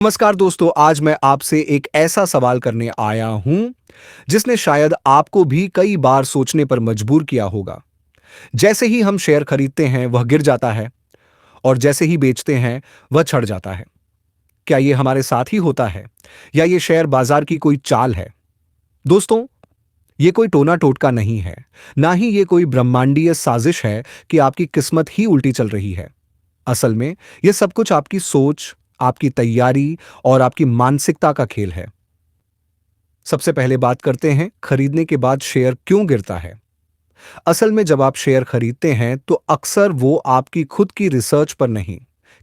नमस्कार दोस्तों, आज मैं आपसे एक ऐसा सवाल करने आया हूं जिसने शायद आपको भी कई बार सोचने पर मजबूर किया होगा। जैसे ही हम शेयर खरीदते हैं वह गिर जाता है और जैसे ही बेचते हैं वह चढ़ जाता है। क्या ये हमारे साथ ही होता है या ये शेयर बाजार की कोई चाल है? दोस्तों, ये कोई टोना टोटका नहीं है, ना ही ये कोई ब्रह्मांडीय साजिश है कि आपकी किस्मत ही उल्टी चल रही है। असल में ये सब कुछ आपकी सोच, आपकी तैयारी और आपकी मानसिकता का खेल है। सबसे पहले बात करते हैं खरीदने के बाद शेयर क्यों गिरता है। असल में जब आप शेयर खरीदते हैं तो अक्सर वो आपकी खुद की रिसर्च पर नहीं,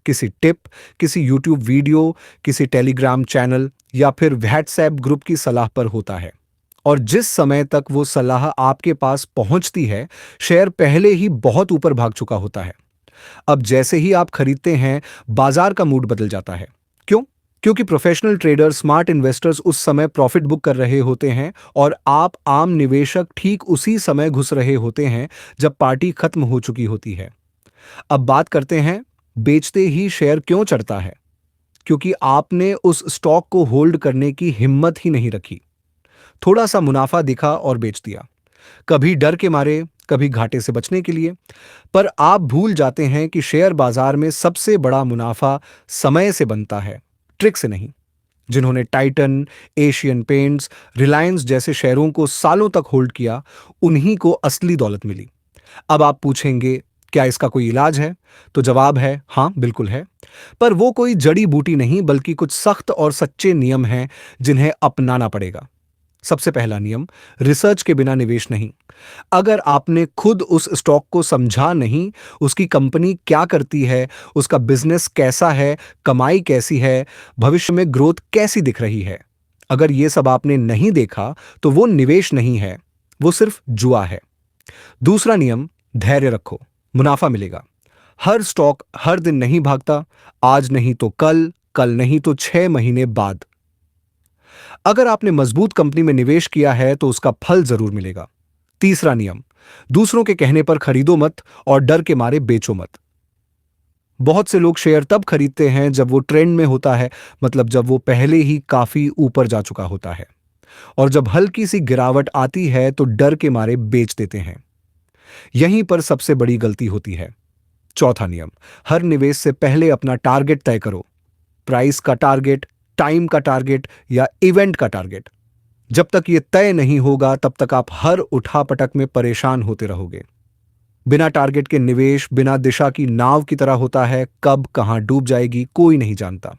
किसी टिप, किसी यूट्यूब वीडियो, किसी टेलीग्राम चैनल या फिर व्हाट्सएप ग्रुप की सलाह पर होता है। और जिस समय तक वो सलाह आपके पास पहुंचती है, शेयर पहले ही बहुत ऊपर भाग चुका होता है। अब जैसे ही आप खरीदते हैं, बाजार का मूड बदल जाता है। क्यों? क्योंकि प्रोफेशनल ट्रेडर, स्मार्ट इन्वेस्टर्स उस समय प्रॉफिट बुक कर रहे होते हैं और आप आम निवेशक ठीक उसी समय घुस रहे होते हैं जब पार्टी खत्म हो चुकी होती है। अब बात करते हैं बेचते ही शेयर क्यों चढ़ता है। क्योंकि आपने उस स्टॉक को होल्ड करने की हिम्मत ही नहीं रखी। थोड़ा सा मुनाफा दिखा और बेच दिया, कभी डर के मारे, कभी घाटे से बचने के लिए। पर आप भूल जाते हैं कि शेयर बाजार में सबसे बड़ा मुनाफा समय से बनता है, ट्रिक से नहीं। जिन्होंने टाइटन, एशियन पेंट्स, रिलायंस जैसे शेयरों को सालों तक होल्ड किया, उन्हीं को असली दौलत मिली। अब आप पूछेंगे, क्या इसका कोई इलाज है? तो जवाब है हाँ, बिल्कुल है। पर वो कोई जड़ी बूटी नहीं, बल्कि कुछ सख्त और सच्चे नियम हैं जिन्हें अपनाना पड़ेगा। सबसे पहला नियम, रिसर्च के बिना निवेश नहीं। अगर आपने खुद उस स्टॉक को समझा नहीं, उसकी कंपनी क्या करती है, उसका बिजनेस कैसा है, कमाई कैसी है, भविष्य में ग्रोथ कैसी दिख रही है, अगर ये सब आपने नहीं देखा तो वो निवेश नहीं है, वो सिर्फ जुआ है। दूसरा नियम, धैर्य रखो, मुनाफा मिलेगा। हर स्टॉक हर दिन नहीं भागता, आज नहीं तो कल, कल नहीं तो 6 महीने बाद। अगर आपने मजबूत कंपनी में निवेश किया है तो उसका फल जरूर मिलेगा। तीसरा नियम, दूसरों के कहने पर खरीदो मत और डर के मारे बेचो मत। बहुत से लोग शेयर तब खरीदते हैं जब वो ट्रेंड में होता है, मतलब जब वो पहले ही काफी ऊपर जा चुका होता है। और जब हल्की सी गिरावट आती है तो डर के मारे बेच देते हैं। यहीं पर सबसे बड़ी गलती होती है। चौथा नियम, हर निवेश से पहले अपना टारगेट तय करो। प्राइस का टारगेट, टाइम का टारगेट या इवेंट का टारगेट। जब तक ये तय नहीं होगा तब तक आप हर उठापटक में परेशान होते रहोगे। बिना टारगेट के निवेश बिना दिशा की नाव की तरह होता है, कब कहां डूब जाएगी कोई नहीं जानता।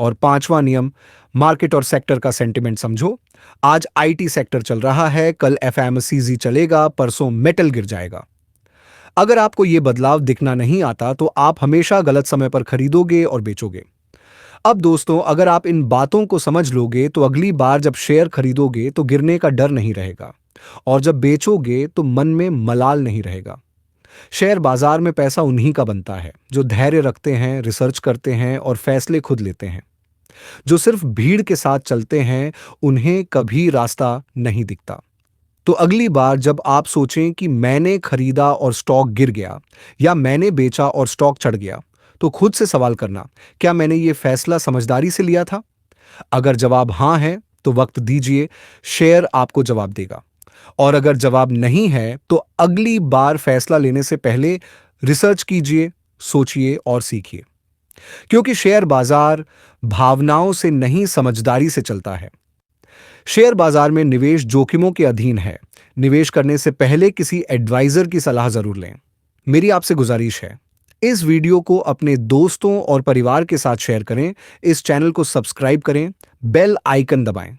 और पांचवा नियम, मार्केट और सेक्टर का सेंटिमेंट समझो। आज आईटी सेक्टर चल रहा है, कल एफएमसीजी चलेगा, परसों मेटल गिर जाएगा। अगर आपको यह बदलाव दिखना नहीं आता तो आप हमेशा गलत समय पर खरीदोगे और बेचोगे। अब दोस्तों, अगर आप इन बातों को समझ लोगे तो अगली बार जब शेयर खरीदोगे तो गिरने का डर नहीं रहेगा, और जब बेचोगे तो मन में मलाल नहीं रहेगा। शेयर बाजार में पैसा उन्हीं का बनता है जो धैर्य रखते हैं, रिसर्च करते हैं और फैसले खुद लेते हैं। जो सिर्फ भीड़ के साथ चलते हैं, उन्हें कभी रास्ता नहीं दिखता। तो अगली बार जब आप सोचें कि मैंने खरीदा और स्टॉक गिर गया, या मैंने बेचा और स्टॉक चढ़ गया, तो खुद से सवाल करना, क्या मैंने ये फैसला समझदारी से लिया था? अगर जवाब हां है तो वक्त दीजिए, शेयर आपको जवाब देगा। और अगर जवाब नहीं है तो अगली बार फैसला लेने से पहले रिसर्च कीजिए, सोचिए और सीखिए। क्योंकि शेयर बाजार भावनाओं से नहीं, समझदारी से चलता है। शेयर बाजार में निवेश जोखिमों के अधीन है। निवेश करने से पहले किसी एडवाइजर की सलाह जरूर लें। मेरी आपसे गुजारिश है, इस वीडियो को अपने दोस्तों और परिवार के साथ शेयर करें, इस चैनल को सब्सक्राइब करें, बेल आइकन दबाएं